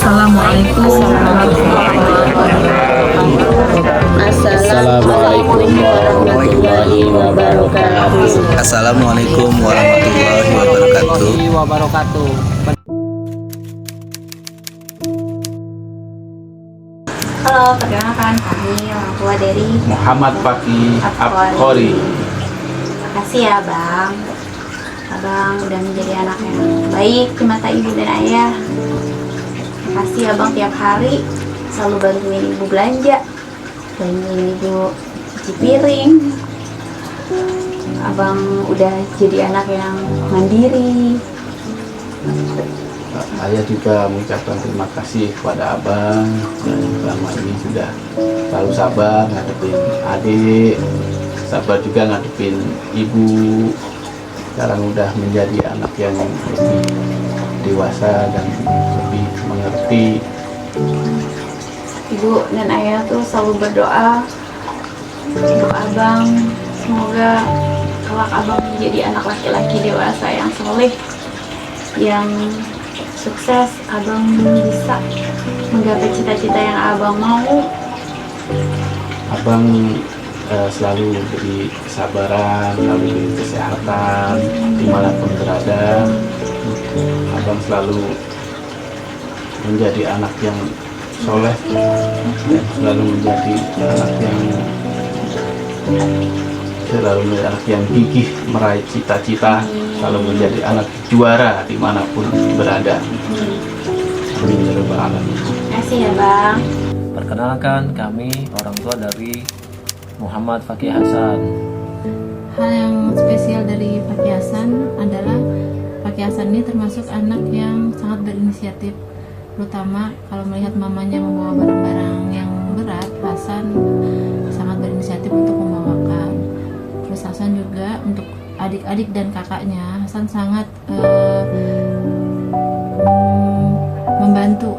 Assalamualaikum warahmatullahi wabarakatuh. Assalamualaikum warahmatullahi wabarakatuh. Assalamualaikum warahmatullahi wabarakatuh. Halo, perkenalkan kami orang tua dari Muhammad Fakih Abkhori. Makasih ya Bang. Abang udah menjadi anak yang baik di mata ibu dan ayah. Makasih Abang tiap hari selalu bantuin ibu belanja, bantuin ibu cuci piring. Abang udah jadi anak yang mandiri. Saya juga mengucapkan terima kasih kepada abang yang selama ini sudah selalu sabar ngadepin adik, sabar juga ngadepin ibu. Sekarang udah menjadi anak yang lebih dewasa dan lebih mengerti. Ibu dan ayah tuh selalu berdoa untuk abang, semoga kelak abang menjadi anak laki-laki dewasa yang soleh, yang sukses. Abang bisa menggapai cita-cita yang abang mau. Abang selalu beri kesabaran, selalu beri kesehatan dimanapun berada. Abang selalu menjadi anak yang soleh dan selalu menjadi anak yang gigih meraih cita-cita, selalu menjadi anak juara dimanapun berada. Amin ya rabbal alamin. Terima kasih ya Bang. Perkenalkan, kami orang tua dari Muhammad Fakih Hasan. Hal yang spesial dari Fakih Hasan adalah Fakih Hasan ini termasuk anak yang sangat berinisiatif, terutama kalau melihat mamanya membawa barang-barang yang berat. Hasan sangat berinisiatif untuk membawakan. Terus Hasan juga untuk adik-adik dan kakaknya, Hasan sangat membantu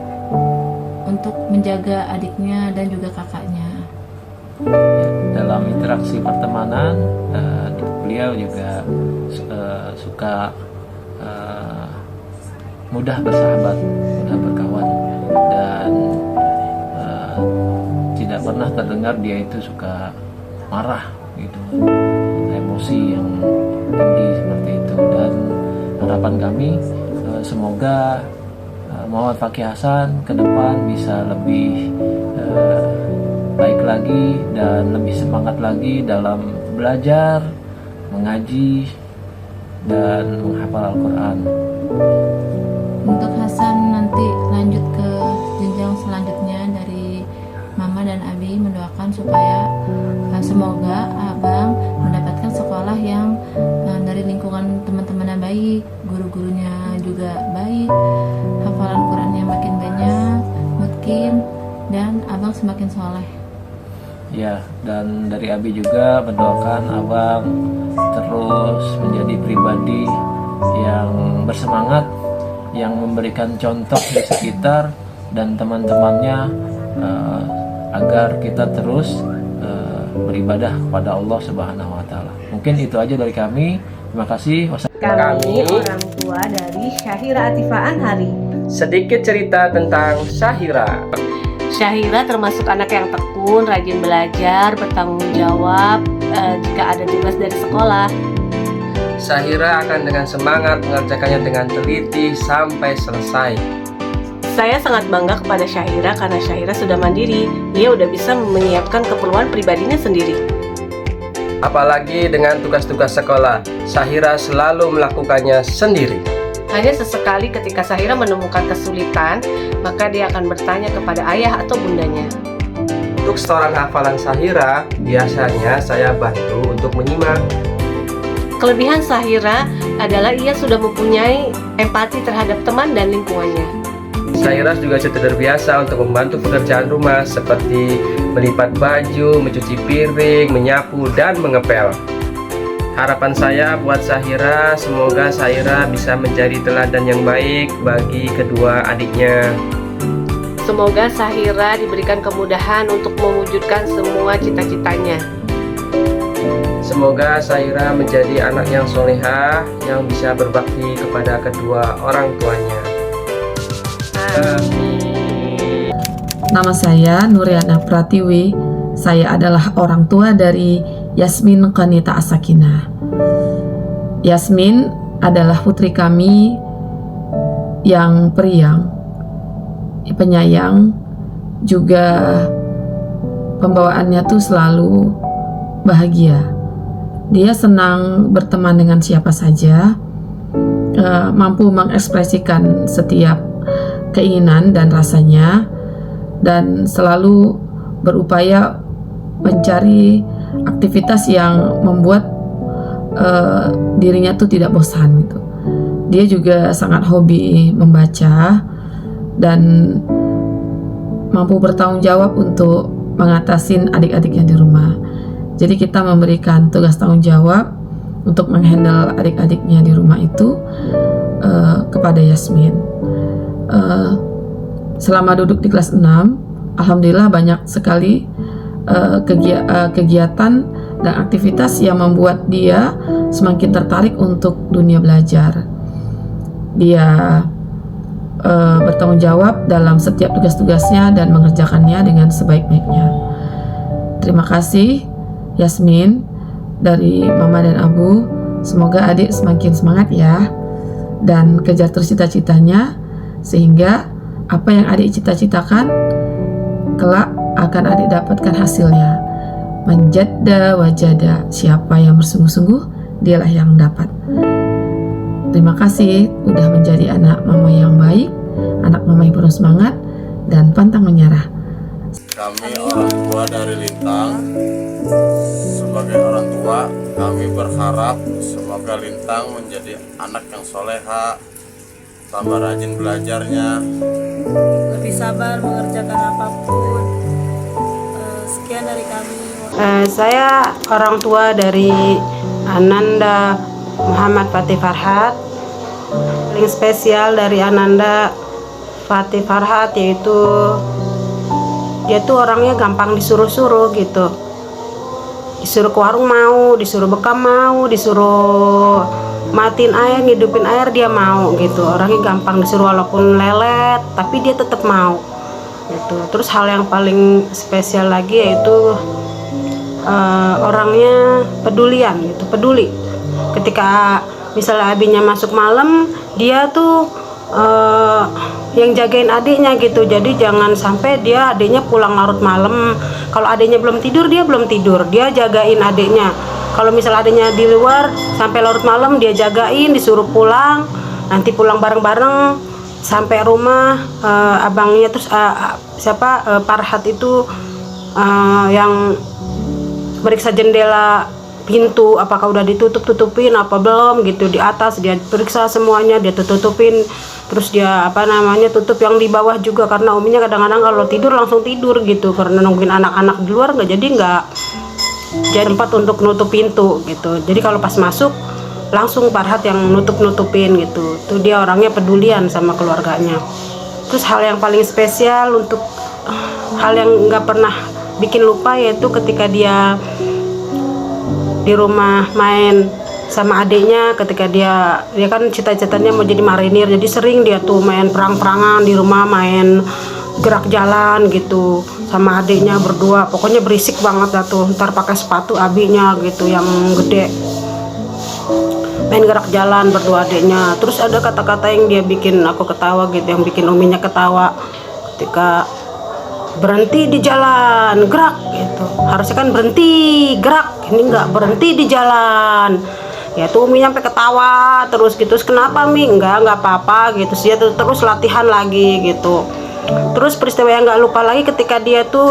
untuk menjaga adiknya dan juga kakaknya. Dalam interaksi pertemanan, beliau juga suka mudah bersahabat, mudah berkawan, dan tidak pernah terdengar dia itu suka marah gitu, emosi yang tinggi seperti itu. Dan harapan kami semoga Muhammad Fakih Hasan ke depan bisa lebih baik lagi dan lebih semangat lagi dalam belajar, mengaji, dan menghafal Al-Quran. Untuk Hasan nanti lanjut ke jenjang selanjutnya, dari Mama dan Abi mendoakan supaya semoga Abang mendapatkan sekolah yang dari lingkungan teman-temannya baik, guru-gurunya juga baik, hafalan Qurannya makin banyak, mungkin, dan Abang semakin soleh. Ya, dan dari Abi juga mendoakan Abang terus menjadi pribadi yang bersemangat, yang memberikan contoh di sekitar dan teman-temannya, agar kita terus beribadah kepada Allah Subhanahu wa Ta'ala. Mungkin itu aja dari kami. Terima kasih. Kami orang tua dari Syahira Atifah Anhari. Sedikit cerita tentang Syahira. Syahira termasuk anak yang tekun, rajin belajar, bertanggung jawab jika ada tugas dari sekolah. Syahira akan dengan semangat mengerjakannya dengan teliti sampai selesai. Saya sangat bangga kepada Syahira karena Syahira sudah mandiri. Dia udah bisa menyiapkan keperluan pribadinya sendiri. Apalagi dengan tugas-tugas sekolah, Syahira selalu melakukannya sendiri. Hanya sesekali ketika Syahira menemukan kesulitan, maka dia akan bertanya kepada ayah atau bundanya. Untuk setoran hafalan Syahira, biasanya saya bantu untuk menyimak. Kelebihan Syahira adalah ia sudah mempunyai empati terhadap teman dan lingkungannya. Syahira juga sudah terbiasa untuk membantu pekerjaan rumah seperti melipat baju, mencuci piring, menyapu, dan mengepel. Harapan saya buat Syahira, semoga Syahira bisa menjadi teladan yang baik bagi kedua adiknya. Semoga Syahira diberikan kemudahan untuk mewujudkan semua cita-citanya. Semoga Syahira menjadi anak yang solehah, yang bisa berbakti kepada kedua orang tuanya. Amin. Nama saya Nuriana Pratiwi. Saya adalah orang tua dari Yasmin Qanita As-Sakinah. Yasmin adalah putri kami yang periang, penyayang, juga pembawaannya tuh selalu bahagia. Dia senang berteman dengan siapa saja, mampu mengekspresikan setiap keinginan dan rasanya, dan selalu berupaya mencari aktivitas yang membuat dirinya tuh tidak bosan gitu. Dia juga sangat hobi membaca dan mampu bertanggung jawab untuk mengatasin adik-adiknya di rumah. Jadi kita memberikan tugas tanggung jawab untuk menghandle adik-adiknya di rumah itu kepada Yasmin. Selama duduk di kelas 6, alhamdulillah banyak sekali kegiatan dan aktivitas yang membuat dia semakin tertarik untuk dunia belajar. Dia bertanggung jawab dalam setiap tugas-tugasnya dan mengerjakannya dengan sebaik-baiknya. Terima kasih Yasmin dari Mama dan Abu. Semoga adik semakin semangat ya, dan kejar terus cita-citanya, sehingga apa yang adik cita-citakan kelak akan adik dapatkan hasilnya. Manjadda wajada, siapa yang bersungguh-sungguh dialah yang dapat. Terima kasih udah menjadi anak mama yang baik, anak mama yang penuh semangat dan pantang menyerah. Kami orang tua dari Lintang, sebagai orang tua kami berharap semoga Lintang menjadi anak yang soleha, tambah rajin belajarnya, Lebih sabar mengerjakan apapun. Sekian dari kami. Saya orang tua dari Ananda Muhammad Fatih Farhat. Paling spesial dari Ananda Fatih Farhat yaitu dia tuh orangnya gampang disuruh-suruh gitu. Disuruh ke warung mau, disuruh bekam mau, disuruh matiin air, ngidupin air dia mau gitu. Orangnya gampang disuruh walaupun lelet, tapi dia tetap mau gitu. Terus hal yang paling spesial lagi yaitu orangnya pedulian gitu, peduli. Ketika misalnya abinya masuk malam, dia tuh yang jagain adiknya gitu. Jadi jangan sampai adiknya pulang larut malam. Kalau adiknya belum tidur, dia belum tidur, dia jagain adiknya. Kalau misalnya adiknya di luar sampai larut malam, dia jagain, disuruh pulang, nanti pulang bareng-bareng sampai rumah. Abangnya terus Farhat itu yang periksa jendela, pintu apakah udah tutupin apa belum gitu. Di atas dia periksa semuanya, dia tutupin. Terus dia tutup yang di bawah juga, karena uminya kadang-kadang kalau tidur langsung tidur gitu, karena nungguin anak-anak di luar nggak jadi tempat untuk nutup pintu gitu. Jadi kalau pas masuk langsung Farhat yang nutupin gitu. Tuh dia orangnya pedulian sama keluarganya. Terus hal yang paling spesial untuk hal yang nggak pernah bikin lupa yaitu ketika dia di rumah main sama adiknya. Ketika dia kan cita-citanya mau jadi marinir, jadi sering dia tuh main perang-perangan di rumah, main gerak jalan gitu sama adiknya berdua. Pokoknya berisik banget dah tuh, ntar pakai sepatu abinya gitu yang gede, main gerak jalan berdua adiknya. Terus ada kata-kata yang dia bikin aku ketawa gitu, yang bikin uminya ketawa ketika berhenti di jalan, gerak gitu. Harusnya kan berhenti, gerak, ini nggak berhenti di jalan. Ya tuh Umi sampai ketawa terus gitu. Terus kenapa Mi? Enggak apa-apa gitu. Dia terus latihan lagi gitu. Terus peristiwa yang nggak lupa lagi ketika dia tuh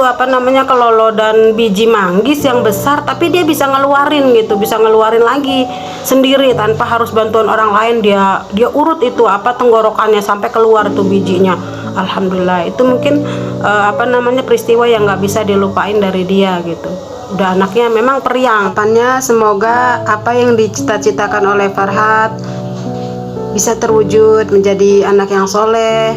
kelolodan biji manggis yang besar, tapi dia bisa ngeluarin gitu, bisa ngeluarin lagi sendiri tanpa harus bantuan orang lain. Dia urut itu tenggorokannya sampai keluar tuh bijinya. Alhamdulillah, itu mungkin peristiwa yang nggak bisa dilupain dari dia gitu. Udah anaknya memang periang. Harapannya semoga apa yang dicita-citakan oleh Farhat bisa terwujud menjadi anak yang soleh,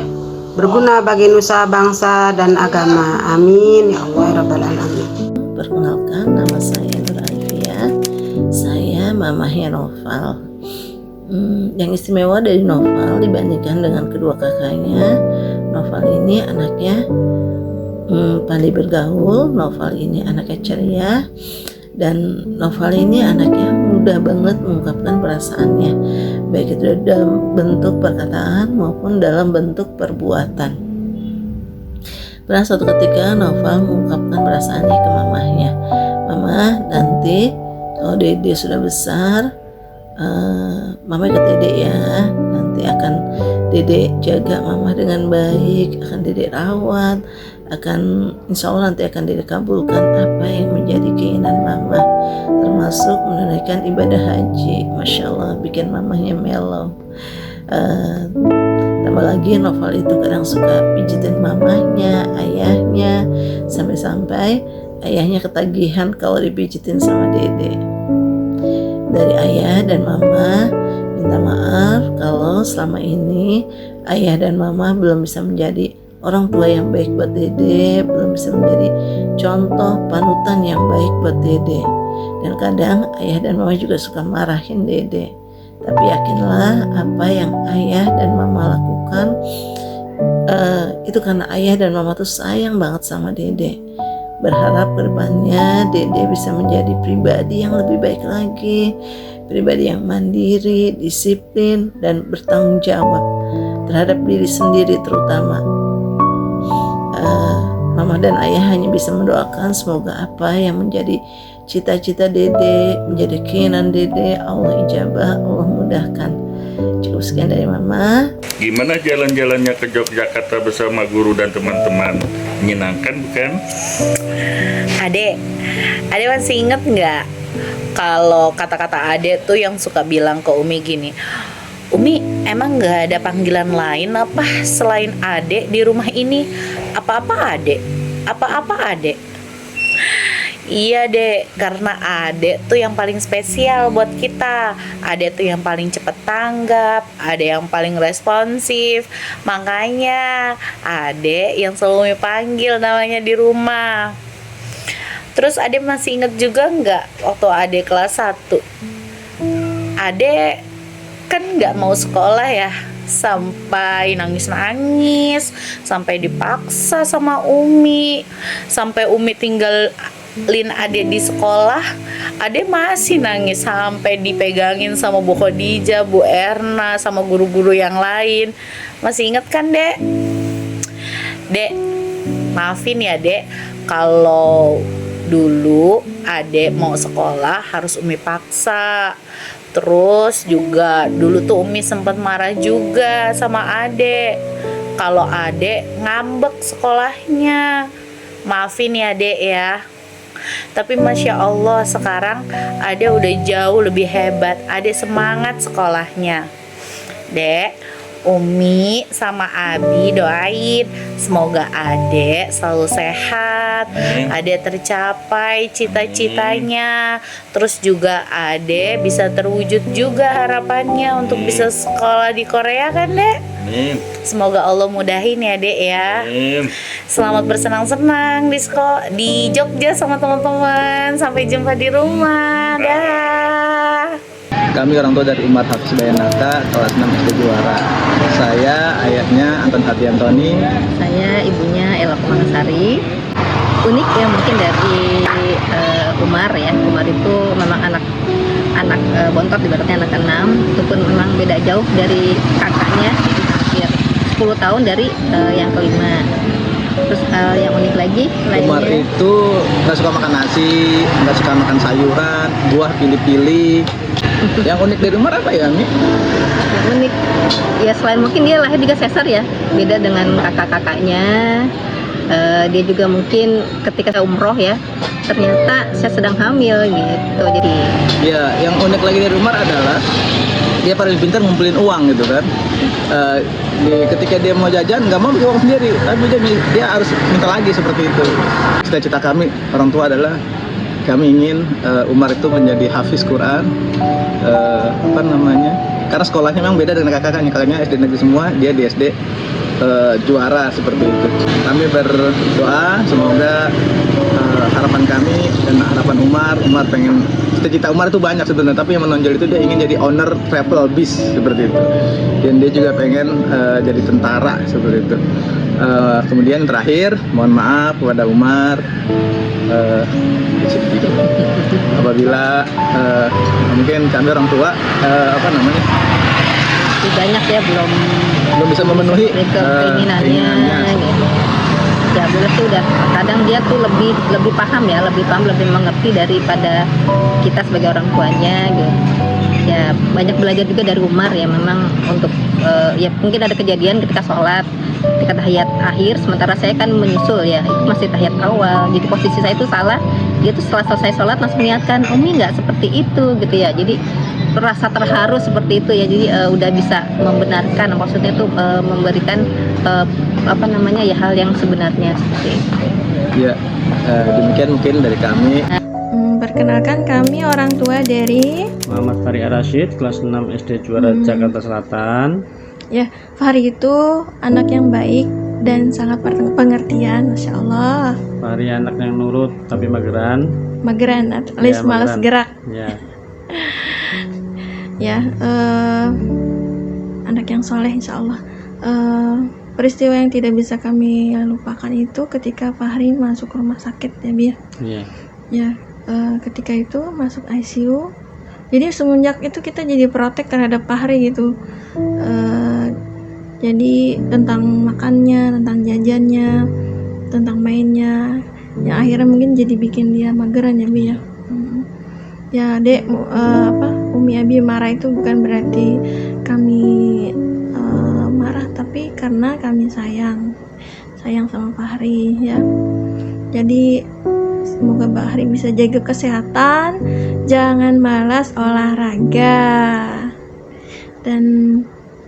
berguna bagi nusa, bangsa, dan agama. Amin ya Allah ya Rabbal Alamin. Perkenalkan, nama saya Nur Alfia. Saya mamahnya Noval. Yang istimewa dari Noval dibandingkan dengan kedua kakaknya, Noval ini anaknya pandai bergaul. Noval ini anaknya ceria, dan Noval ini anaknya mudah banget mengungkapkan perasaannya, baik itu dalam bentuk perkataan maupun dalam bentuk perbuatan. Pernah suatu ketika Noval mengungkapkan perasaannya ke mamahnya, "Mama, nanti kalau Dede sudah besar, Mama ikut Dede ya. Nanti akan Dede jaga Mama dengan baik, akan Dede rawat, insya Allah nanti akan Dede kabulkan apa yang menjadi keinginan Mama, termasuk menunaikan ibadah haji." Masya Allah, bikin mamahnya mellow. Tambah lagi Noval itu kadang suka pijitin mamahnya, ayahnya, sampai-sampai ayahnya ketagihan kalau dipijitin sama Dede. Dari ayah dan mama minta maaf kalau selama ini ayah dan mama belum bisa menjadi orang tua yang baik buat Dede, belum bisa menjadi contoh panutan yang baik buat Dede. Dan kadang ayah dan mama juga suka marahin Dede. Tapi yakinlah apa yang ayah dan mama lakukan itu karena ayah dan mama tuh sayang banget sama Dede. Berharap kedepannya Dede bisa menjadi pribadi yang lebih baik lagi, pribadi yang mandiri, disiplin, dan bertanggung jawab terhadap diri sendiri terutama. Mama dan ayah hanya bisa mendoakan semoga apa yang menjadi cita-cita Dede, menjadi keinginan Dede, Allah ijabah, Allah mudahkan. Cukup sekian dari Mama. Gimana jalan-jalannya ke Yogyakarta bersama guru dan teman-teman? Menyenangkan bukan? Adek masih inget nggak kalau kata-kata Adek tuh yang suka bilang ke Umi gini, "Umi, emang nggak ada panggilan lain apa selain Adek di rumah ini? Apa-apa Adek? Apa-apa Adek?" Iya Dek, karena Adek tuh yang paling spesial buat kita. Adek tuh yang paling cepet tanggap, Adek yang paling responsif. Makanya Adek yang selalu panggil namanya di rumah. Terus Adek masih inget juga nggak waktu Adek kelas 1? Adek kan nggak mau sekolah ya, sampai nangis-nangis, sampai dipaksa sama Umi, sampai Umi tinggalin Adek di sekolah. Adek masih nangis sampai dipegangin sama Bu Khadijah, Bu Erna, sama guru-guru yang lain. Masih inget kan Dek? Dek, maafin ya Dek kalau dulu Adek mau sekolah harus Umi paksa. Terus juga dulu tuh Umi sempat marah juga sama Adek kalau Adek ngambek sekolahnya. Maafin ya Dek ya. Tapi Masya Allah sekarang Adek udah jauh lebih hebat. Adek semangat sekolahnya. Dek, Umi sama Abi doain semoga Adek selalu sehat, Adek tercapai cita-citanya, terus juga Adek bisa terwujud juga harapannya untuk bisa sekolah di Korea kan Dek? Semoga Allah mudahin ya Dek ya. Selamat bersenang-senang di Jogja sama teman-teman. Sampai jumpa di rumah. Dah. Kami orang tua dari Umar Hafiz Bayanata, kelas 6 SD Juara. Saya ayahnya Anton Hardiantoni. Saya ibunya Ella Kumangasari. Unik ya mungkin dari Umar ya. Umar itu memang anak bontot, ibaratnya anak ke-6. Itu pun memang beda jauh dari kakaknya, hampir 10 tahun dari yang kelima. Terus yang unik lagi Umar itu nggak suka makan nasi, nggak suka makan sayuran, buah pilih-pilih. Yang unik dari Umar apa ya, Mi? Yang unik ya selain mungkin dia lahir juga sesar ya, beda dengan kakak-kakaknya. Dia juga mungkin ketika saya umroh ya, ternyata saya sedang hamil gitu. Jadi ya yang unik lagi dari Umar adalah dia paling pintar ngumpulin uang gitu kan. Ketika dia mau jajan nggak mau beli uang sendiri, tapi dia harus minta lagi seperti itu. Cita-cita kami orang tua adalah kami ingin Umar itu menjadi hafiz Quran, karena sekolahnya memang beda dengan kakaknya SD negeri semua, dia di SD Juara seperti itu. Kami berdoa semoga harapan kami dan harapan Umar pengen, cita-cita Umar itu banyak sebenarnya, tapi yang menonjol itu dia ingin jadi owner travel bis seperti itu, dan dia juga pengen jadi tentara seperti itu. Kemudian terakhir, mohon maaf kepada Umar apabila mungkin kami orang tua Masih banyak ya belum bisa memenuhi keinginannya gitu. Ya boleh sih udah, kadang dia tuh lebih paham, lebih mengerti daripada kita sebagai orang tuanya gitu. Ya banyak belajar juga dari Umar ya, memang untuk ya mungkin ada kejadian ketika sholat, ketika tahiyat akhir, sementara saya kan menyusul ya, itu masih tahiyat awal, jadi posisi saya itu salah. Dia tuh setelah selesai sholat langsung niatkan, Umi nggak seperti itu gitu ya, jadi rasa terharu seperti itu ya, jadi udah bisa membenarkan, maksudnya tuh memberikan ya hal yang sebenarnya seperti itu. Ya, demikian mungkin dari kami. Perkenalkan, kami orang tua dari Muhammad Fahri Ar-Rasyid, kelas 6 SD Juara Jakarta Selatan. Ya, Fahri itu anak yang baik dan sangat pengertian, Masya Allah. Fahri anak yang nurut tapi mageran alias ya, malas gerak. Ya. Ya, anak yang soleh Insya Allah. Peristiwa yang tidak bisa kami lupakan itu ketika Fahri masuk rumah sakit ya Bi. Iya. Ya, ketika itu masuk ICU. Jadi semenjak itu kita jadi protek terhadap Fahri gitu. Jadi tentang makannya, tentang jajannya, tentang mainnya, yang akhirnya mungkin jadi bikin dia mageran ya Bi ya. Ya Dek, Umi Abi marah itu bukan berarti kami marah, tapi karena kami sayang sama Fahri ya. Jadi semoga Fahri bisa jaga kesehatan, jangan malas olahraga, dan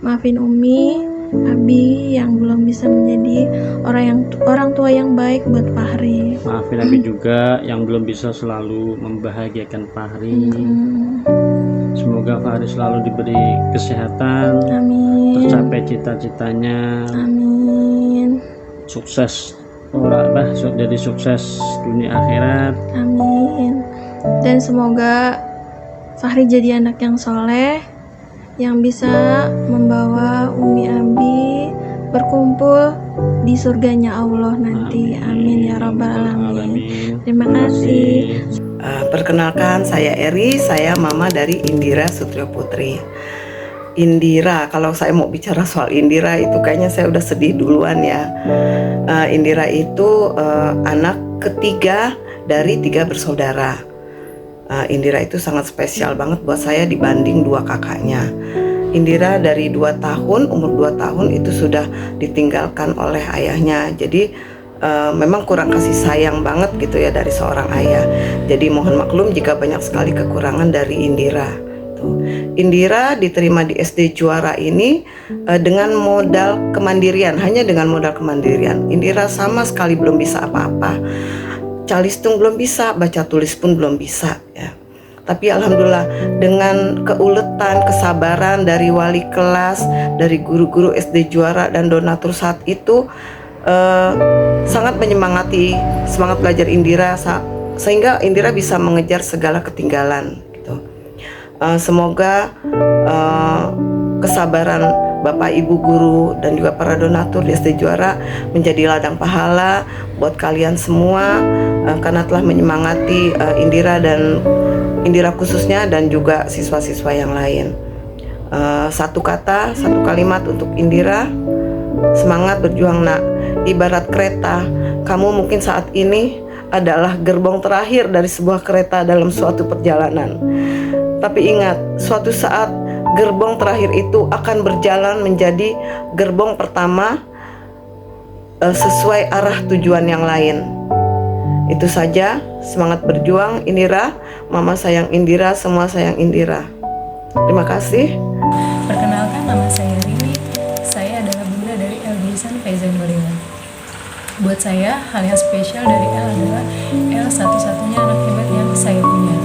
maafin Umi Abi yang belum bisa menjadi orang tua yang baik buat Fahri. Maafin Abi juga yang belum bisa selalu membahagiakan Fahri. Semoga Fahri selalu diberi kesehatan, amin, tercapai cita-citanya, amin, sukses jadi sukses dunia akhirat, amin. Dan semoga Fahri jadi anak yang soleh, yang bisa membawa Umi Abi berkumpul di surganya Allah nanti. Amin ya rabbal alamin. Terima kasih. Perkenalkan, saya Eri, saya mama dari Indira Sutrio Putri. Indira, kalau saya mau bicara soal Indira itu kayaknya saya udah sedih duluan ya. Indira itu anak ketiga dari 3 bersaudara. Indira itu sangat spesial banget buat saya dibanding 2 kakaknya. Indira dari 2 tahun, umur 2 tahun itu sudah ditinggalkan oleh ayahnya. Jadi memang kurang kasih sayang banget gitu ya dari seorang ayah. Jadi mohon maklum jika banyak sekali kekurangan dari Indira. Indira diterima di SD Juara ini dengan modal kemandirian, hanya dengan modal kemandirian. Indira sama sekali belum bisa apa-apa. Calistung belum bisa, baca tulis pun belum bisa ya. Tapi alhamdulillah dengan keuletan, kesabaran dari wali kelas, dari guru-guru SD Juara dan donatur saat itu sangat menyemangati semangat belajar Indira sehingga Indira bisa mengejar segala ketinggalan gitu. Semoga kesabaran Bapak Ibu guru dan juga para donatur di SD Juara menjadi ladang pahala buat kalian semua karena telah menyemangati Indira dan Indira khususnya dan juga siswa-siswa yang lain. Satu kalimat untuk Indira, semangat berjuang nak. Ibarat kereta, kamu mungkin saat ini adalah gerbong terakhir dari sebuah kereta dalam suatu perjalanan. Tapi ingat, suatu saat gerbong terakhir itu akan berjalan menjadi gerbong pertama sesuai arah tujuan yang lain. Itu saja, semangat berjuang Indira, mama sayang Indira, semua sayang Indira. Terima kasih. Perkenalkan, nama saya Riri, saya adalah bunda dari El Bisan Faizan Gorilla. Buat saya, hal yang spesial dari El adalah El satu-satunya anak hebat yang saya punya.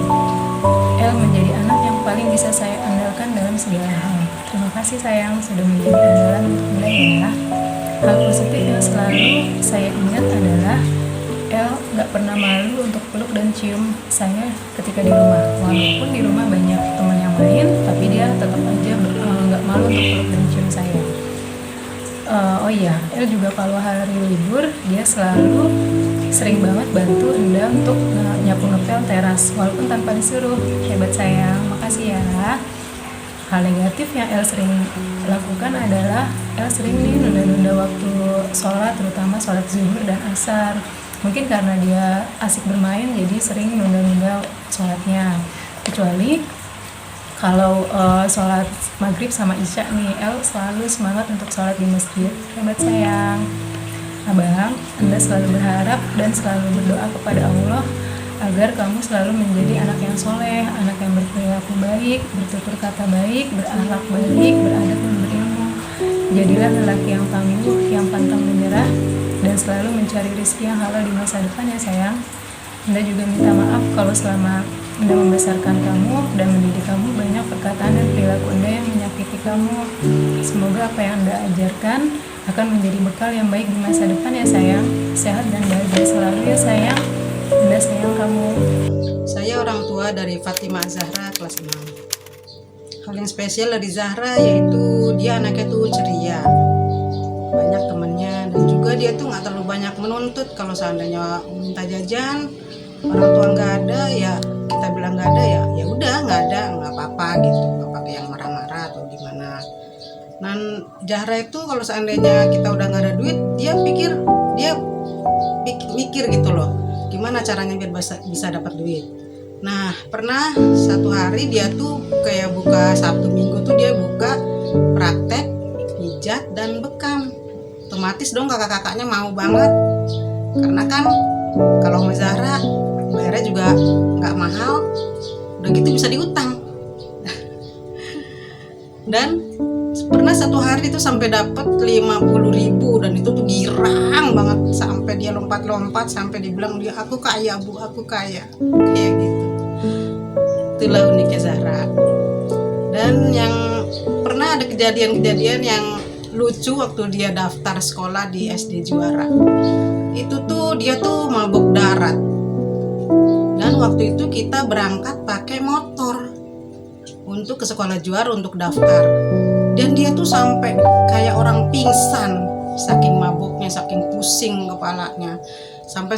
El menjadi anak yang paling bisa saya andalkan dalam segala hal. Terima kasih sayang sudah menjadi andalan untuk bunda ya. Hal positif yang selalu saya ingat adalah El gak pernah malu untuk peluk dan cium saya ketika di rumah. Walaupun di rumah banyak teman yang main, tapi dia tetap aja gak malu untuk peluk dan cium saya. Oh iya, El juga kalau hari libur dia selalu sering banget bantu Enda untuk nyapu ngepel teras walaupun tanpa disuruh. Hebat sayang, makasih ya. Hal negatif yang El sering lakukan adalah El sering nih nunda-nunda waktu sholat, terutama sholat zuhur dan asar. Mungkin karena dia asik bermain jadi sering nunda-nunda sholatnya. Kecuali kalau sholat maghrib sama isya nih, El selalu semangat untuk sholat di masjid. Hebat sayang. Abang, Anda selalu berharap dan selalu berdoa kepada Allah agar kamu selalu menjadi anak yang soleh, anak yang berperilaku baik, bertutur kata baik, berakhlak baik, beradab dan berilmu. Jadilah lelaki yang tangguh, yang pantang menyerah, dan selalu mencari rezeki yang halal di masa depan ya sayang. Anda juga minta maaf kalau selama Anda membesarkan kamu dan mendidik kamu banyak perkataan dan perilaku Anda yang menyakiti kamu. Semoga apa yang Anda ajarkan akan menjadi bekal yang baik di masa depan ya sayang. Sehat dan bahagia selalu ya sayang. Anda sayang kamu. Saya orang tua dari Fatimah Zahra kelas 6. Hal yang spesial dari Zahra yaitu dia anaknya tuh ceria, banyak temannya, dan juga dia tuh nggak terlalu banyak menuntut. Kalau seandainya minta jajan, orang tua nggak ada, ya kita bilang nggak ada, ya udah nggak ada, nggak apa-apa gitu, nggak pakai yang marah-marah atau gimana. Dan Zahra itu kalau seandainya kita udah nggak ada duit, dia mikir gitu loh, gimana caranya biar bisa dapat duit. Nah, pernah satu hari dia tuh kayak buka Sabtu Minggu tuh dia buka praktek pijat dan bekam. Otomatis dong kakak-kakaknya mau banget, karena kan kalau sama Zahra bayarnya juga nggak mahal, udah gitu bisa diutang. Dan pernah satu hari itu sampai dapat 50.000, dan itu tuh girang banget sampai dia lompat-lompat sampai dibilang dia aku kaya bu, aku kaya, kayak gitu. Itulah uniknya Zahra. Dan yang pernah ada kejadian-kejadian yang lucu waktu dia daftar sekolah di SD Juara. Itu tuh dia tuh mabuk darat. Dan waktu itu kita berangkat pakai motor untuk ke sekolah Juara untuk daftar. Dan dia tuh sampai kayak orang pingsan, saking mabuknya, saking pusing kepalanya. Sampai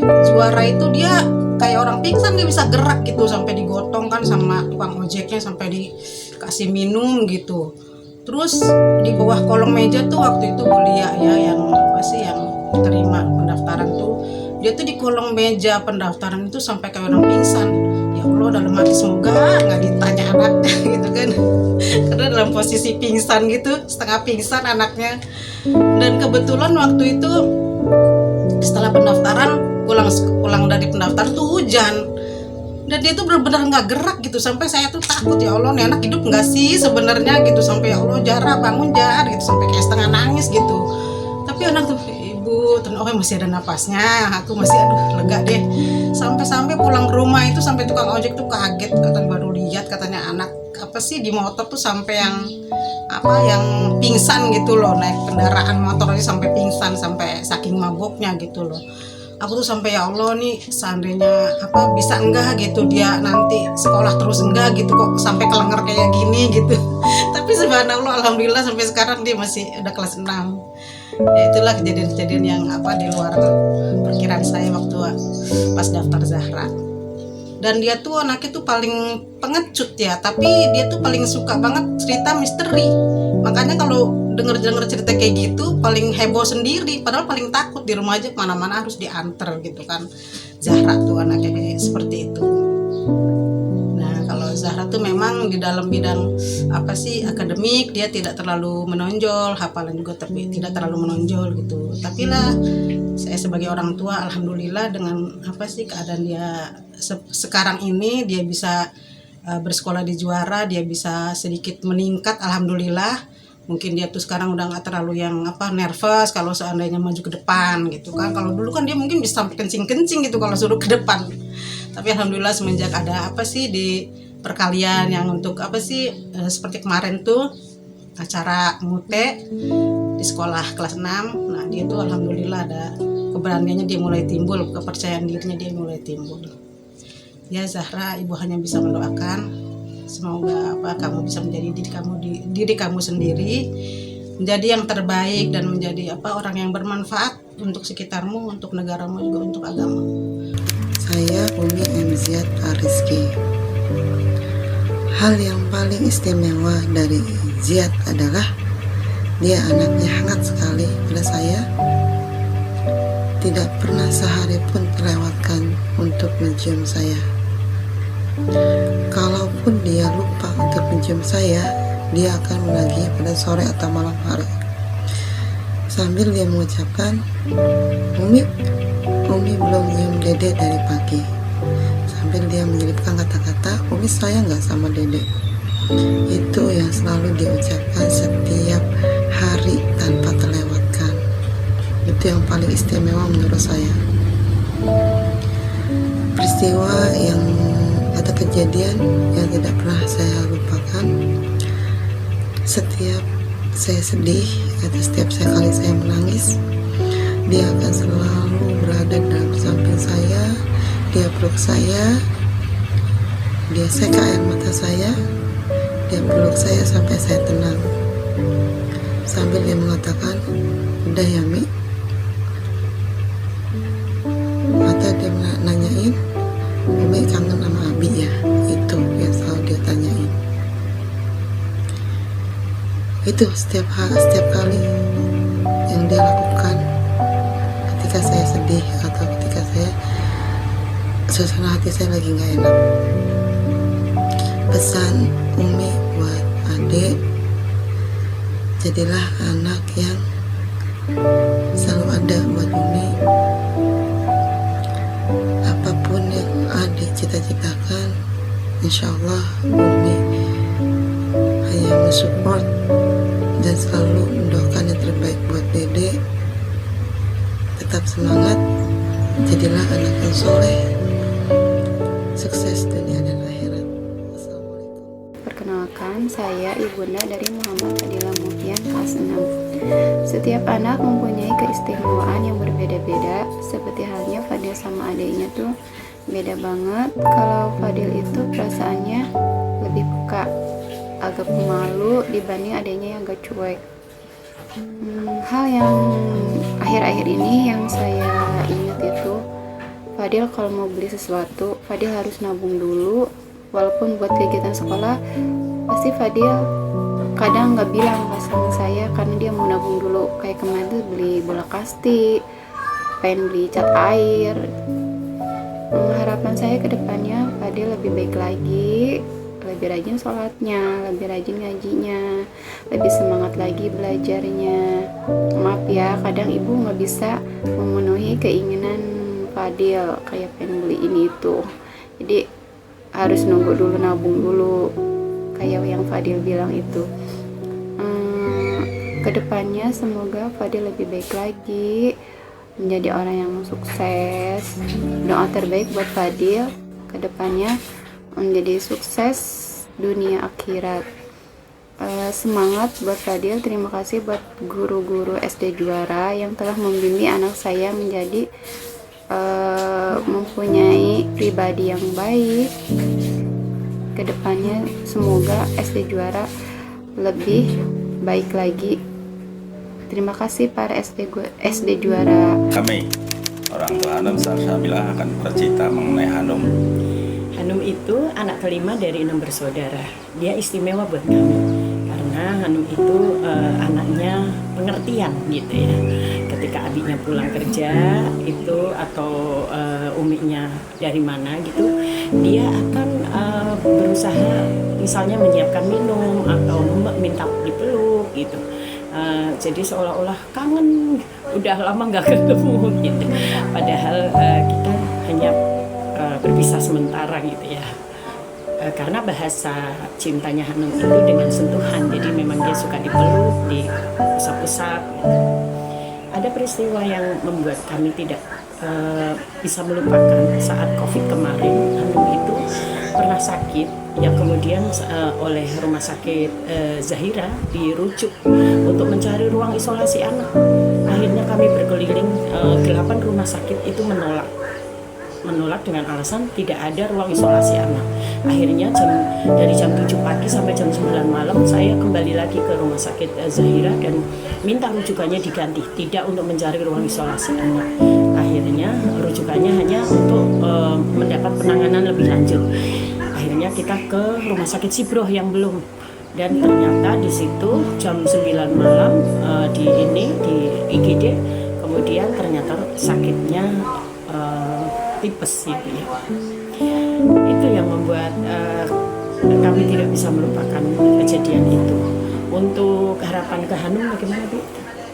Juara itu dia kayak orang pingsan, nggak bisa gerak gitu, sampai digotong kan sama tukang ojeknya, sampai dikasih minum gitu. Terus di bawah kolong meja tuh waktu itu Bulia ya, yang terima pendaftaran tuh, dia tuh di kolong meja pendaftaran itu sampai kayak orang pingsan. Ya Allah, dalam hati semoga nggak ditanya anaknya gitu kan, karena dalam posisi pingsan gitu, setengah pingsan anaknya. Dan kebetulan waktu itu setelah pendaftaran pulang dari pendaftaran tuh hujan, dan dia tuh benar-benar nggak gerak gitu, sampai saya tuh takut, ya Allah nih anak hidup nggak sih sebenarnya gitu, sampai ya Allah Zahra bangun Zahra gitu, sampai kayak setengah nangis gitu. Tapi anak tuh ibu, oh masih ada napasnya, aku masih lega deh. Sampai pulang ke rumah itu sampai tukang ojek tuh kaget, katanya baru lihat, katanya anak apa sih di motor tuh sampai yang pingsan gitu loh, naik kendaraan motor aja sampai pingsan, sampai saking mabuknya gitu loh. Aku tuh sampai ya Allah nih seandainya bisa enggak gitu dia nanti sekolah terus enggak gitu, kok sampai kelenger kayak gini gitu. Tapi subhanallah alhamdulillah sampai sekarang dia masih udah kelas 6. Ya itulah kejadian-kejadian yang di luar perkiraan saya waktu pas daftar Zahra. Dan dia tuh anaknya tuh paling pengecut ya, tapi dia tuh paling suka banget cerita misteri. Makanya kalau denger cerita kayak gitu paling heboh sendiri, padahal paling takut di rumah aja, kemana-mana harus diantar gitu kan. Zahra tuh anaknya kayak seperti itu. Nah kalau Zahra tuh memang di dalam bidang akademik dia tidak terlalu menonjol, hafalan juga tapi tidak terlalu menonjol gitu. Tapi lah saya sebagai orang tua alhamdulillah dengan keadaan dia sekarang ini, dia bisa bersekolah di Juara, dia bisa sedikit meningkat alhamdulillah. Mungkin dia tuh sekarang udah nggak terlalu yang nervous kalau seandainya maju ke depan gitu kan. Kalau dulu kan dia mungkin bisa sampai kencing gitu kalau suruh ke depan. Tapi alhamdulillah semenjak ada di perkalian yang untuk seperti kemarin tuh acara mute di sekolah kelas 6. Nah dia tuh alhamdulillah ada keberaniannya, dia mulai timbul, kepercayaan dirinya dia mulai timbul. Ya Zahra, ibu hanya bisa mendoakan semoga kamu bisa menjadi diri kamu sendiri, menjadi yang terbaik dan menjadi orang yang bermanfaat untuk sekitarmu, untuk negaramu juga untuk agama. Saya Umi M. Ziad Ariski. Hal yang paling istimewa dari Ziad adalah dia anaknya hangat sekali pada saya. Tidak pernah sehari pun terlewatkan untuk mencium saya. Kalaupun dia lupa untuk mencium saya, dia akan menagih pada sore atau malam hari. Sambil dia mengucapkan, Umi belum nyium Dede dari pagi. Sambil dia menyelipkan kata-kata, Umi sayang gak sama Dede. Itu yang selalu dia ucapkan setiap hari tanpa terlewatkan. Itu yang paling istimewa menurut saya. Peristiwa yang atau kejadian yang tidak pernah saya lupakan. Setiap saya sedih atau setiap kali saya menangis, dia akan selalu berada dalam samping saya. Dia peluk saya, dia seka air mata saya, dia peluk saya sampai saya tenang. Sambil dia mengatakan, udah ya Mi? Atau dia nanyain, Mi kangen sama Abi ya? Itu yang selalu dia tanyain. Itu setiap kali yang dia lakukan ketika saya sedih atau ketika suasana hati saya lagi gak enak. Pesan Umi buat adik, jadilah anak yang selalu ada buat Umi. Apapun yang adik cita-citakan, insya Allah Umi hanya mensupport dan selalu mendoakan yang terbaik buat Dede. Tetap semangat, jadilah anak yang soleh, sukses dunia dan akhirat. Perkenalkan, saya ibunda dari Muhammad Fadila Muhyan kelas 6. Setiap anak mempunyai keistimewaan yang berbeda-beda, seperti halnya Fadil sama adiknya tuh beda banget. Kalau Fadil itu perasaannya lebih peka, agak pemalu dibanding adiknya yang agak cuek. Hal yang akhir-akhir ini yang saya ingat itu, Fadil kalau mau beli sesuatu, Fadil harus nabung dulu. Walaupun buat kegiatan sekolah, pasti Fadil kadang nggak bilang sama saya karena dia mau nabung dulu. Kayak kemarin tuh beli bola kasti, pengen beli cat air. Harapan saya ke depannya Fadil lebih baik lagi, lebih rajin sholatnya, lebih rajin ngajinya, lebih semangat lagi belajarnya. Maaf ya, kadang ibu nggak bisa memenuhi keinginan Fadil kayak pengen beli ini itu. Jadi harus nunggu dulu, nabung dulu kayak yang Fadil bilang itu. Kedepannya semoga Fadil lebih baik lagi, menjadi orang yang sukses. Doa terbaik buat Fadil kedepannya menjadi sukses dunia akhirat. Semangat buat Fadil. Terima kasih buat guru-guru SD Juara yang telah membimbing anak saya menjadi mempunyai pribadi yang baik. Kedepannya semoga SD Juara lebih baik lagi. Terima kasih para SD Juara. Kami orang tua Hanum Salsabila akan bercerita mengenai Hanum. Hanum itu anak kelima dari 6 bersaudara. Dia istimewa buat kami karena Hanum itu anaknya pengertian gitu ya. Ketika abinya pulang kerja itu atau uminya dari mana gitu, dia akan berusaha misalnya menyiapkan minum atau minta dipeluk gitu. Jadi seolah-olah kangen, udah lama nggak ketemu gitu. Padahal kita hanya berpisah sementara gitu ya. Karena bahasa cintanya Hanum itu dengan sentuhan, jadi memang dia suka dipeluk, diusap-usap gitu. Ada peristiwa yang membuat kami tidak bisa melupakan saat COVID kemarin. Hanum itu pernah sakit, yang kemudian oleh rumah sakit Zahira dirujuk untuk mencari ruang isolasi anak. Akhirnya kami berkeliling 8 rumah sakit itu menolak dengan alasan tidak ada ruang isolasi anak. Akhirnya dari jam 7 pagi sampai jam 9 malam saya kembali lagi ke rumah sakit Zahira dan minta rujukannya diganti, tidak untuk mencari ruang isolasi anak. Akhirnya rujukannya hanya untuk mendapat penanganan lebih lanjut. Akhirnya kita ke rumah sakit Sibroh yang belum, dan ternyata di situ jam 9 malam di IGD, kemudian ternyata sakitnya tipes gitu ya. Itu yang membuat kami tidak bisa melupakan kejadian itu. Untuk harapan ke Hanum bagaimana, Bu?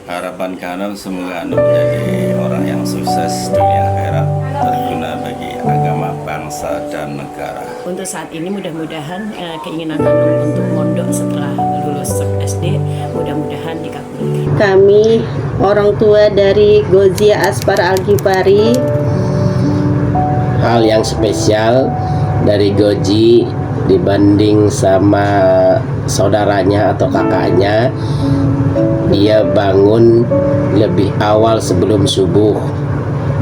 Harapan ke Hanum, semoga Hanum menjadi orang yang sukses dunia akhirat, berguna bagi agama, bangsa, dan negara. Untuk saat ini mudah-mudahan keinginan Hanum untuk mondok setelah lulus SD mudah-mudahan dikabulkan. Kami orang tua dari Gozia Aspar Al-Ghifari. Hal yang spesial dari Goji dibanding sama saudaranya atau kakaknya, dia bangun lebih awal sebelum subuh.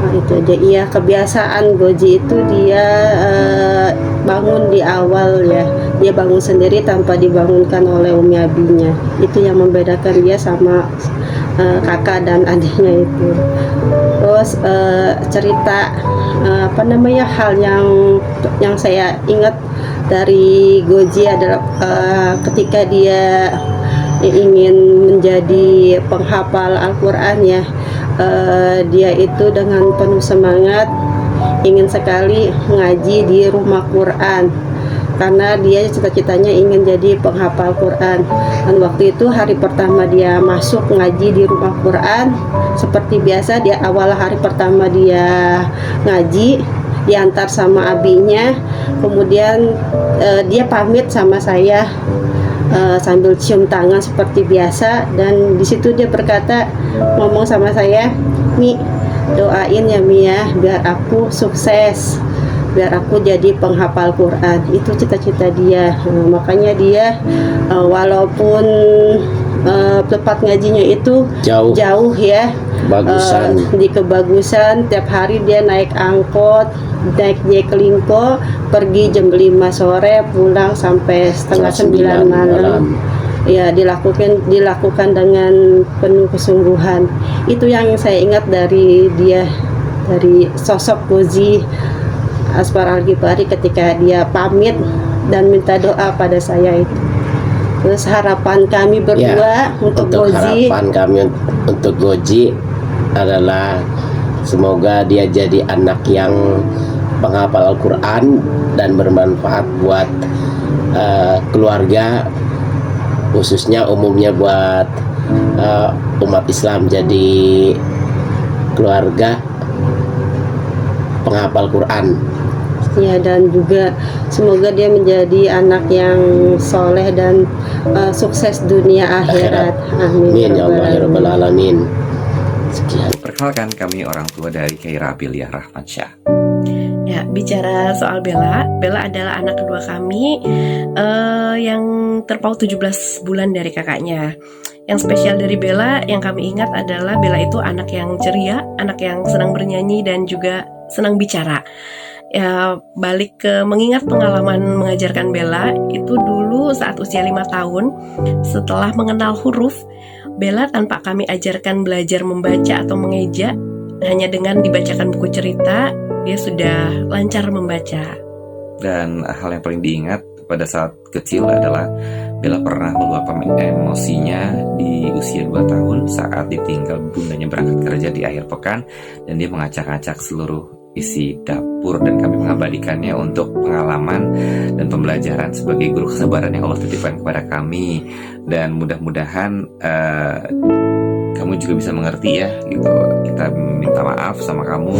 Nah, itu aja. Iya, kebiasaan Goji itu dia bangun di awal ya. Dia bangun sendiri tanpa dibangunkan oleh umi abinya. Itu yang membedakan dia sama kakak dan adiknya itu. Terus cerita hal yang saya ingat dari Goji adalah ketika dia ingin menjadi penghafal Al-Quran ya, dia itu dengan penuh semangat ingin sekali ngaji di rumah Quran karena dia cita-citanya ingin jadi penghafal Quran. Dan waktu itu hari pertama dia masuk ngaji di rumah Quran, seperti biasa dia awal hari pertama dia ngaji diantar sama abinya, kemudian dia pamit sama saya sambil cium tangan seperti biasa, dan di situ dia berkata, ngomong sama saya, Mi, doain ya Mi ya biar aku sukses, biar aku jadi penghafal Quran. Itu cita-cita dia. Makanya dia walaupun tempat ngajinya itu jauh ya, di Kebagusan, tiap hari dia naik angkot, naik Jeklingko, pergi jam 5 sore, pulang sampai setengah 9 malam. Ya, dilakukan dengan penuh kesungguhan. Itu yang saya ingat dari dia, dari sosok Gozi Aspar Al-Ghifari ketika dia pamit dan minta doa pada saya itu. Terus harapan kami berdua untuk Gozi. Harapan kami untuk Goji adalah semoga dia jadi anak yang penghafal Al-Quran dan bermanfaat buat keluarga, khususnya umumnya buat umat Islam, jadi keluarga penghafal Quran. Ya, dan juga semoga dia menjadi anak yang soleh dan sukses dunia akhirat. Amin ya Allah ya Rabbal Alamin. Sekian. Perkenalkan, kami orang tua dari Khaira Biliah Rahmansyah. Ya, bicara soal Bella adalah anak kedua kami yang terpaut 17 bulan dari kakaknya. Yang spesial dari Bella yang kami ingat adalah Bella itu anak yang ceria, anak yang senang bernyanyi dan juga senang bicara. Ya, balik ke mengingat pengalaman mengajarkan Bella itu dulu saat usia 5 tahun, setelah mengenal huruf, Bella tanpa kami ajarkan belajar membaca atau mengeja, hanya dengan dibacakan buku cerita, dia sudah lancar membaca. Dan hal yang paling diingat pada saat kecil adalah Bella pernah meluapkan emosinya di usia 2 tahun saat ditinggal bundanya berangkat kerja di akhir pekan, dan dia mengacak-acak seluruh isi dapur, dan kami mengabadikannya untuk pengalaman dan pembelajaran sebagai guru kesabaran yang Allah titipkan kepada kami. Dan mudah-mudahan kamu juga bisa mengerti ya gitu. Kita minta maaf sama kamu,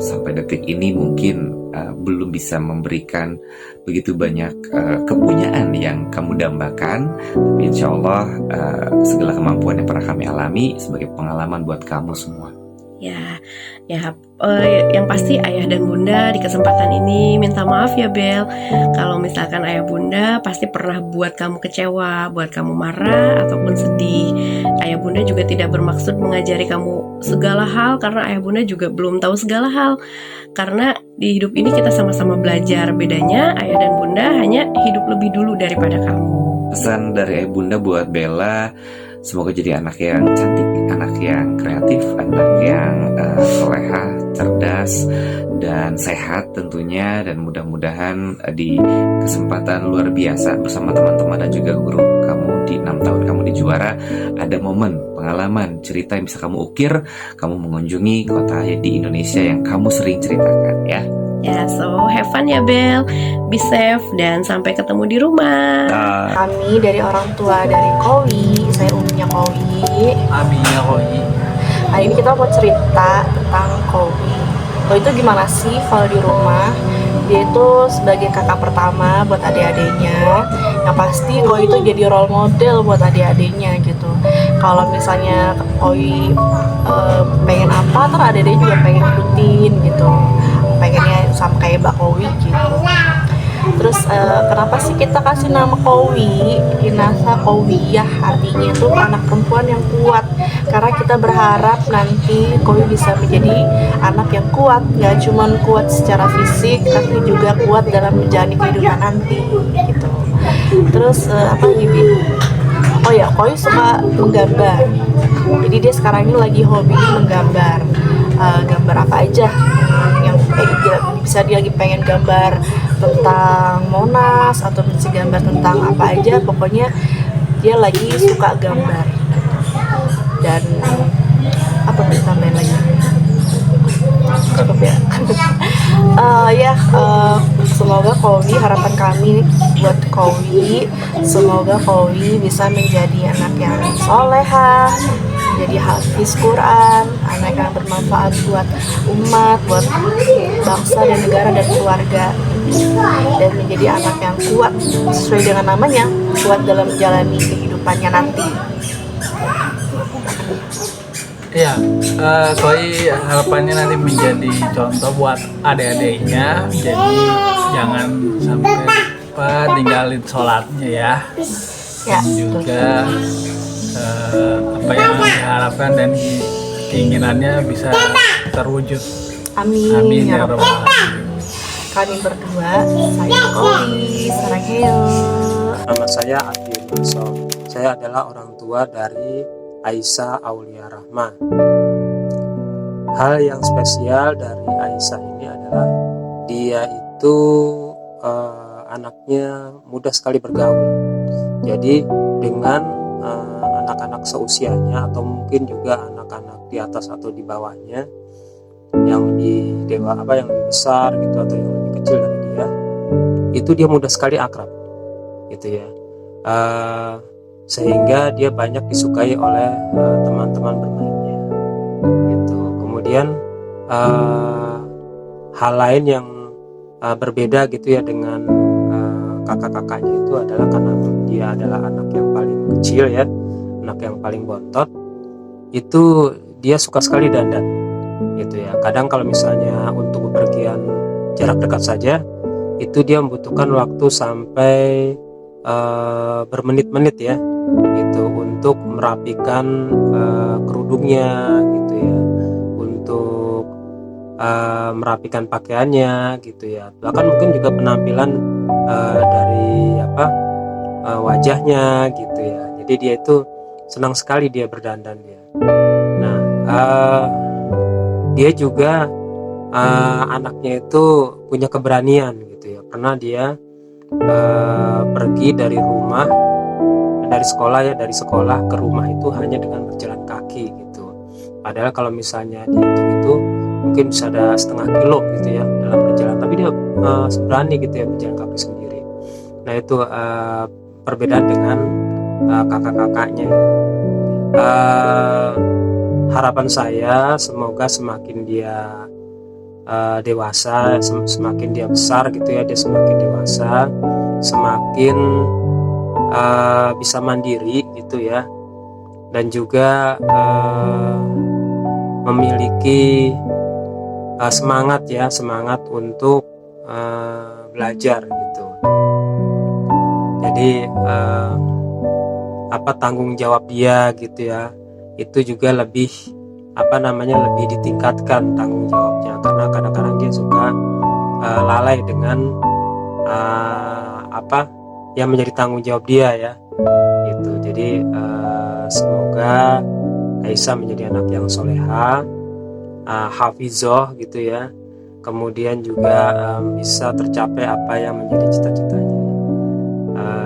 sampai detik ini mungkin belum bisa memberikan begitu banyak kepunyaan yang kamu dambakan, tapi insya Allah segala kemampuan yang pernah kami alami sebagai pengalaman buat kamu semua. Ya, Ya, yang pasti ayah dan bunda di kesempatan ini minta maaf ya Bel. Kalau misalkan ayah bunda pasti pernah buat kamu kecewa, buat kamu marah ataupun sedih. Ayah bunda juga tidak bermaksud mengajari kamu segala hal karena ayah bunda juga belum tahu segala hal. Karena di hidup ini kita sama-sama belajar. Bedanya ayah dan bunda hanya hidup lebih dulu daripada kamu. Pesan dari ayah bunda buat Bella, semoga jadi anak yang cantik, anak yang kreatif, anak yang soleha, cerdas, dan sehat tentunya. Dan mudah-mudahan di kesempatan luar biasa bersama teman-teman dan juga guru kamu di 6 tahun kamu di Juara, ada momen, pengalaman, cerita yang bisa kamu ukir, kamu mengunjungi kota di Indonesia yang kamu sering ceritakan ya. Ya, so have fun ya Bel, be safe, dan sampai ketemu di rumah. Kami dari orang tua dari Kowi, saya uminya Kowi. Abinya Kowi. Hari ini kita mau cerita tentang Kowi. Kowi itu gimana sih kalau di rumah? Dia itu sebagai kakak pertama buat adik-adiknya. Yang pasti Kowi itu jadi role model buat adik-adiknya gitu. Kalau misalnya Kowi pengen apa, terus adik-adiknya juga pengen ikutin gitu. Pengennya sama kayak Mbak Kowi gitu. Terus kenapa sih kita kasih nama Kowi? Inasa Kowiyah, artinya itu anak perempuan yang kuat. Karena kita berharap nanti Kowi bisa menjadi anak yang kuat, nggak cuma kuat secara fisik, tapi juga kuat dalam menjalani kehidupan nanti gitu. Terus apa lagi? Oh ya, Kowi suka menggambar. Jadi dia sekarang ini lagi hobi menggambar. Gambar apa aja yang bisa dia lagi pengen gambar tentang Monas atau bisa gambar tentang apa aja, pokoknya dia lagi suka gambar. Dan apa tambahin lagi? Cukup ya. Semoga Kowi, harapan kami buat Kowi, semoga Kowi bisa menjadi anak yang soleha, jadi hafiz Quran, anak yang bermanfaat buat umat, buat bangsa dan negara dan keluarga, dan menjadi anak yang kuat sesuai dengan namanya, kuat dalam menjalani kehidupannya nanti. Iya, Koi harapannya nanti menjadi contoh buat adik-adiknya, jadi jangan sampai tinggalin sholatnya ya. Dan juga apa yang diharapkan dan keinginannya bisa terwujud. Amin. Amin ya Rabbal Alamin. Kami berdua, saya Kowi, Sarangheyo. Nama saya Adi Mansor. Saya adalah orang tua dari Aisyah Aulia Rahma. Hal yang spesial dari Aisyah ini adalah dia itu anaknya mudah sekali bergaul. Jadi dengan anak-anak seusianya atau mungkin juga anak-anak di atas atau di bawahnya yang lebih yang lebih besar gitu atau yang lebih kecil dari dia, itu dia mudah sekali akrab gitu ya. Sehingga dia banyak disukai oleh teman-teman bermainnya gitu. Kemudian hal lain yang berbeda gitu ya dengan kakak-kakaknya itu adalah karena dia adalah anak yang paling kecil ya, anak yang paling bontot, itu dia suka sekali dandan gitu ya. Kadang kalau misalnya untuk bepergian jarak dekat saja, itu dia membutuhkan waktu sampai bermenit-menit ya gitu untuk merapikan kerudungnya gitu ya, untuk merapikan pakaiannya gitu ya, bahkan mungkin juga penampilan dari wajahnya gitu ya. Jadi dia itu senang sekali dia berdandan dia. Nah dia juga anaknya itu punya keberanian gitu ya, karena dia pergi dari rumah, dari sekolah ke rumah itu hanya dengan berjalan kaki gitu. Padahal kalau misalnya dihitung itu mungkin bisa ada setengah kilo gitu ya dalam berjalan, tapi dia berani gitu ya berjalan kaki sendiri. Nah itu perbedaan dengan kakak-kakaknya. Harapan saya semoga semakin dia dewasa, semakin dia besar gitu ya, dia semakin dewasa, semakin bisa mandiri gitu ya, dan juga memiliki semangat untuk belajar gitu. Jadi tanggung jawab dia gitu ya, itu juga lebih lebih ditingkatkan tanggung jawabnya, karena kadang-kadang dia suka lalai dengan yang menjadi tanggung jawab dia ya gitu. Jadi semoga Aisyah menjadi anak yang soleha, hafizoh gitu ya, kemudian juga bisa tercapai apa yang menjadi cita-citanya.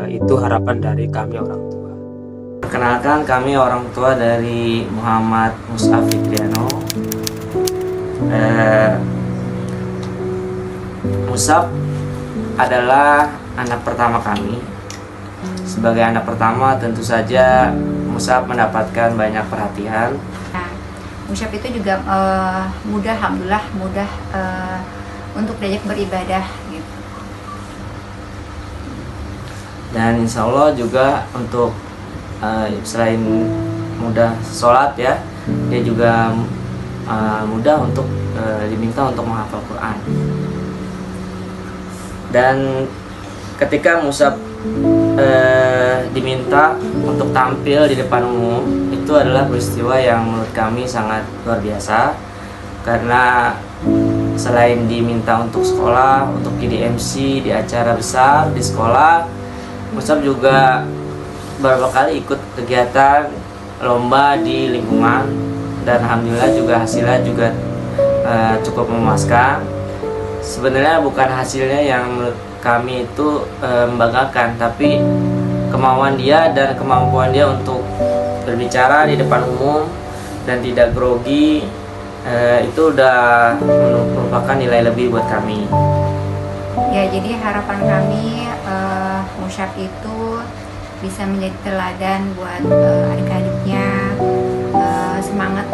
Itu harapan dari kami orang tua. Perkenalkan, kami orang tua dari Muhammad Mus'ab Fitriano. Mus'ab adalah anak pertama kami. Sebagai anak pertama tentu saja Mus'ab mendapatkan banyak perhatian. Mus'ab itu juga mudah, alhamdulillah mudah untuk diajak beribadah gitu. Dan insya Allah juga untuk selain mudah sholat ya, dia juga mudah untuk diminta untuk menghafal Quran. Dan ketika Mus'ab diminta untuk tampil di depan umum, itu adalah peristiwa yang menurut kami sangat luar biasa, karena selain diminta untuk sekolah, untuk jadi MC di acara besar di sekolah, Mus'ab juga beberapa kali ikut kegiatan lomba di lingkungan, dan alhamdulillah juga hasilnya juga cukup memuaskan. Sebenarnya bukan hasilnya yang menurut kami itu membanggakan, tapi kemauan dia dan kemampuan dia untuk berbicara di depan umum dan tidak grogi, itu udah merupakan nilai lebih buat kami. Ya, jadi harapan kami Mus'ab itu bisa menjadi teladan buat adik-adiknya, semangat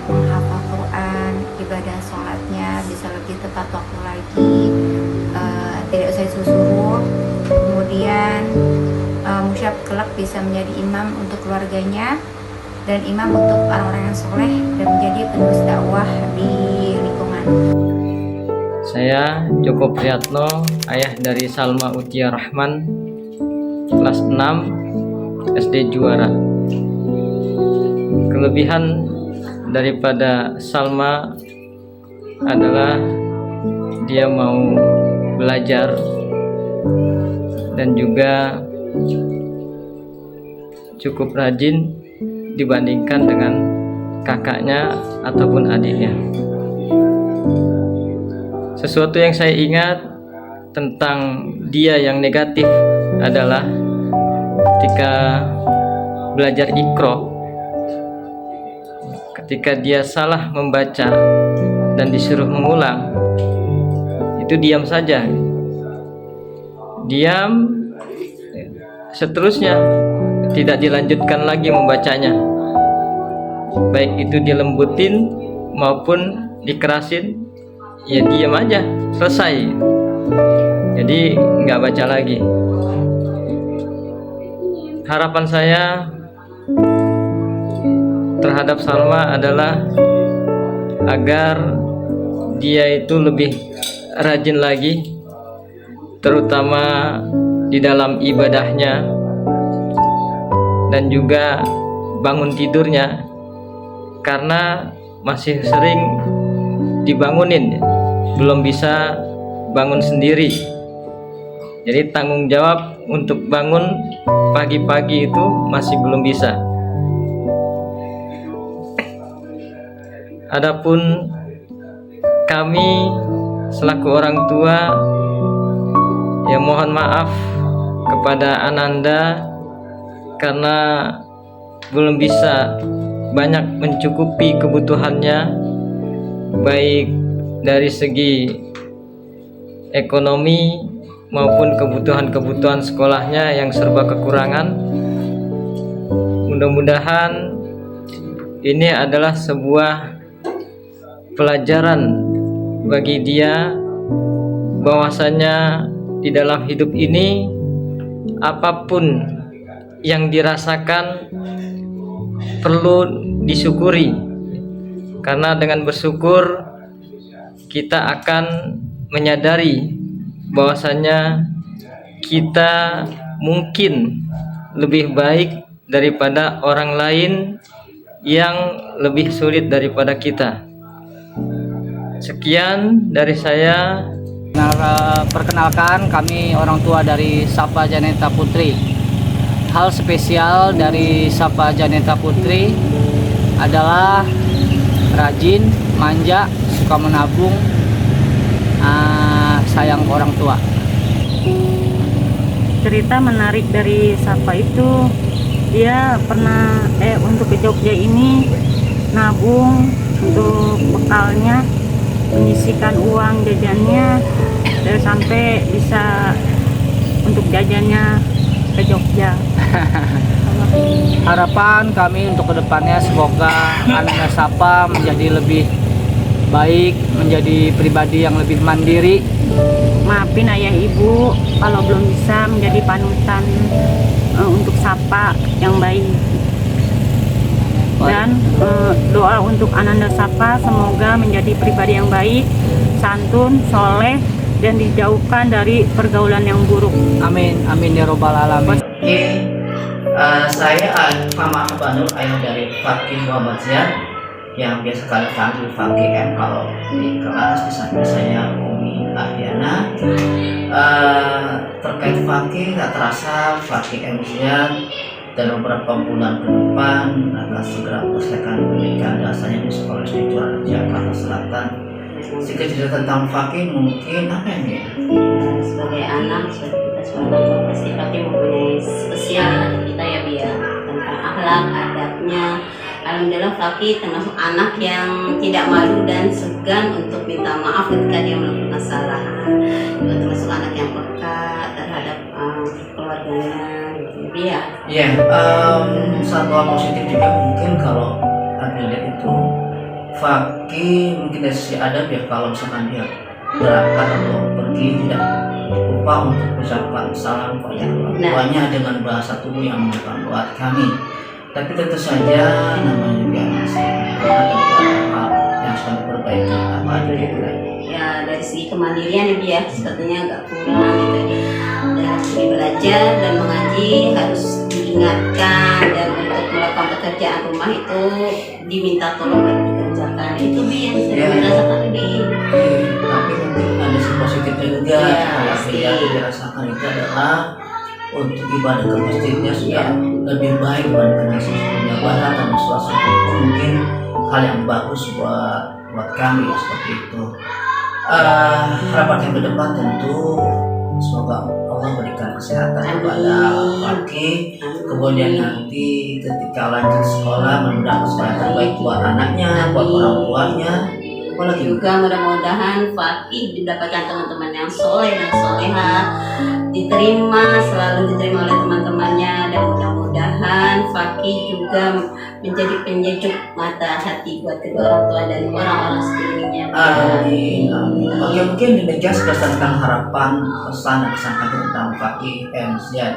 menghafal Quran, ibadah sholatnya bisa lebih tepat waktu lagi, tidak usah suruh. Kemudian Mus'ab kelak bisa menjadi imam untuk keluarganya dan imam untuk orang-orang yang soleh, dan menjadi penerus dakwah di lingkungan. Saya Joko Priyatno, ayah dari Salma Utia Rahman, kelas 6 SD Juara. Kelebihan daripada Salma adalah dia mau belajar dan juga cukup rajin dibandingkan dengan kakaknya ataupun adiknya. Sesuatu yang saya ingat tentang dia yang negatif adalah ketika belajar Iqra, ketika dia salah membaca dan disuruh mengulang, itu diam saja, diam, seterusnya tidak dilanjutkan lagi membacanya, baik itu dilembutin maupun dikerasin, ya diam aja, selesai. Jadi nggak baca lagi. Harapan saya terhadap Salma adalah agar dia itu lebih rajin lagi, terutama di dalam ibadahnya dan juga bangun tidurnya, karena masih sering dibangunin, belum bisa bangun sendiri. Jadi tanggung jawab untuk bangun pagi-pagi itu masih belum bisa. Adapun kami selaku orang tua, ya mohon maaf kepada Ananda karena belum bisa banyak mencukupi kebutuhannya, baik dari segi ekonomi maupun kebutuhan-kebutuhan sekolahnya yang serba kekurangan. Mudah-mudahan ini adalah sebuah pelajaran bagi dia, bahwasanya di dalam hidup ini apapun yang dirasakan perlu disyukuri, karena dengan bersyukur kita akan menyadari bahwasanya kita mungkin lebih baik daripada orang lain yang lebih sulit daripada kita. Sekian dari saya. Perkenalkan, kami orang tua dari Sapa Janeta Putri. Hal spesial dari Sapa Janeta Putri adalah rajin, manja, suka menabung, sayang orang tua. Cerita menarik dari Sapa itu, dia pernah untuk ke Jogja ini nabung untuk bekalnya, menyisihkan uang jajannya dan sampai bisa untuk jajannya ke Jogja. Harapan kami untuk kedepannya semoga anak Sapa menjadi lebih baik, menjadi pribadi yang lebih mandiri. Maafin ayah ibu kalau belum bisa menjadi panutan untuk Sapa yang baik. Dan doa untuk Ananda Sapa semoga menjadi pribadi yang baik, santun, soleh, dan dijauhkan dari pergaulan yang buruk. Amin, amin ya robbal alamin. Saya Muhammad Abanul, ayah dari Fakih Muhammad Zian, yang biasa kalian panggil Fakih M kalau di kelas. Di samping saya Umi Ahyana. Terkait Fakih, tak terasa Fakih M Zian dalam beberapa bulan ke depan akan segera menyelesaikan pendidikan dasarnya di Sekolah Islam Jakarta Selatan. Sedikit cerita tentang Fakih mungkin apa ini? Sebagai anak, kita sebagai pasti Fakih mempunyai spesial hati kita ya Bia, tentang akhlak, adabnya. Alhamdulillah Fakih termasuk anak yang tidak malu dan segan untuk minta maaf ketika dia melakukan kesalahan. Juga termasuk anak yang peka terhadap keluarganya. Iya, satu hal positif juga mungkin kalau lihat itu Fakih mungkin dari sisi adab ya, kalau misalkan dia berangkat atau pergi tidak lupa untuk mengucapkan salam kepada orang tuanya dengan bahasa tubuh yang membuat kami. Tapi tentu saja namanya juga masih ada hal yang sedang diperbaiki. Apa aja ya dari segi kemandirian ya sepertinya agak kurang gitu. Dari segi belajar dan mengaji harus diingatkan, dan untuk melakukan pekerjaan rumah itu diminta tolong dan dikerjakan. Itu yang saya merasakan tapi mungkin ada sisi positifnya juga. Yang dirasakan itu adalah untuk ibadah ke masjidnya sudah lebih baik dibandingkan sebelumnya. Bahkan dalam suasana itu mungkin hal yang bagus buat kami ya, seperti itu. Harapan yang ke depan tentu semoga Allah berikan kesehatan kepada Fakih, kemudian nanti ketika lanjut sekolah mudah-mudahan sekolah yang terbaik buat anaknya, buat orang tuanya. Apalagi juga mudah-mudahan Fakih didapatkan teman-teman yang soleh dan soleha, selalu diterima oleh teman-temannya, dan mudah-mudahan Fakih juga menjadi penyejuk mata hati buat kedua orang tua dan orang-orang sekelilingnya. Amin. Oke, mungkin demikian tentang harapan, pesan dan kesan tentang Fakih M Zian.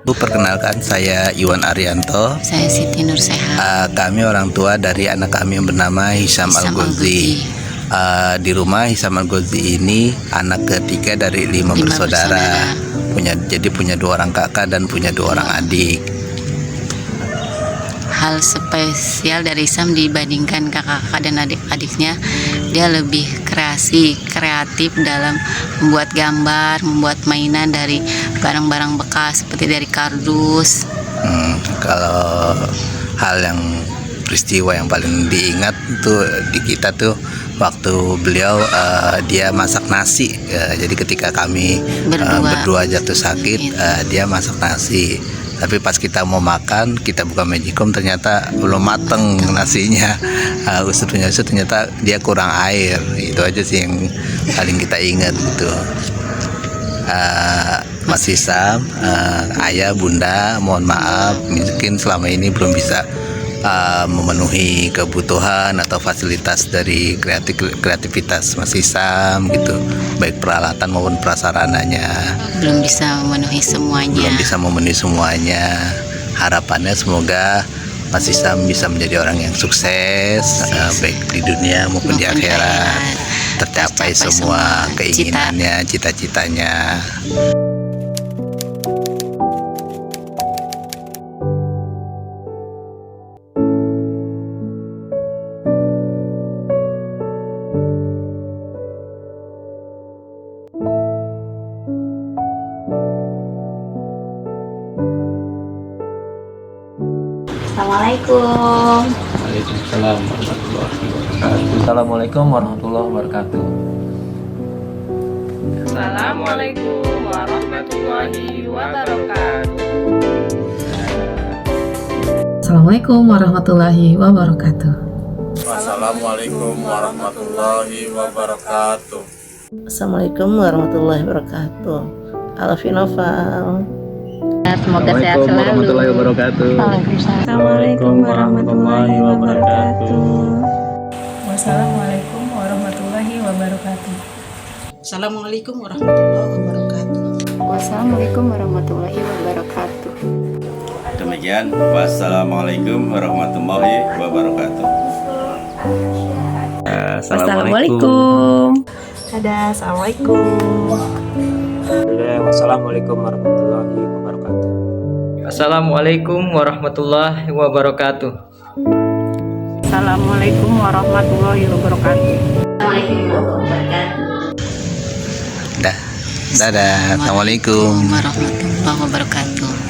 Perkenalkan, saya Iwan Arianto. Saya Siti Nur Sehat. Kami orang tua dari anak kami yang bernama Hisam Al-Ghozi. Di rumah Hisam Al-Ghozi ini anak ketiga dari 5 bersaudara. Punya 2 orang kakak dan punya 2 orang adik. Hal spesial dari Hisam dibandingkan kakak-kakak dan adik-adiknya, dia lebih kreatif dalam membuat gambar, membuat mainan dari barang-barang bekas seperti dari kardus. Kalau hal yang peristiwa yang paling diingat itu di kita tuh waktu beliau dia masak nasi. Jadi ketika kami berdua jatuh sakit, dia masak nasi. Tapi pas kita mau makan, kita buka magicom ternyata belum mateng nasinya. Usut ternyata dia kurang air. Itu aja sih yang paling kita ingat gitu. Mas Hisam, ayah, bunda, mohon maaf mungkin selama ini belum bisa memenuhi kebutuhan atau fasilitas dari kreativitas Mas Hisam gitu, baik peralatan maupun prasarananya. Belum bisa memenuhi semuanya. Harapannya semoga Mas Hisam bisa menjadi orang yang sukses, baik di dunia maupun di akhirat. tercapai semua keinginannya, cita-citanya. Assalamualaikum. Waalaikumsalam warahmatullahi wabarakatuh. Assalamualaikum warahmatullahi wabarakatuh. Assalamualaikum warahmatullahi wabarakatuh. Assalamualaikum warahmatullahi wabarakatuh. Assalamualaikum warahmatullahi wabarakatuh. Assalamualaikum warahmatullahi wabarakatuh. Alfinofal. Semoga sehat selalu. Warahmatullahi wabarakatuh. Assalamualaikum warahmatullahi wabarakatuh. Wassalamualaikum warahmatullahi wabarakatuh. Assalamualaikum warahmatullahi wabarakatuh. Wassalamualaikum warahmatullahi wabarakatuh. Demikian, wassalamualaikum warahmatullahi wabarakatuh. Assalamualaikum. Dadah, assalamualaikum. Wassalamualaikum warahmatullahi wabarakatuh. Assalamualaikum warahmatullahi wabarakatuh. Assalamualaikum warahmatullahi wabarakatuh. Dadah. Assalamualaikum warahmatullahi wabarakatuh.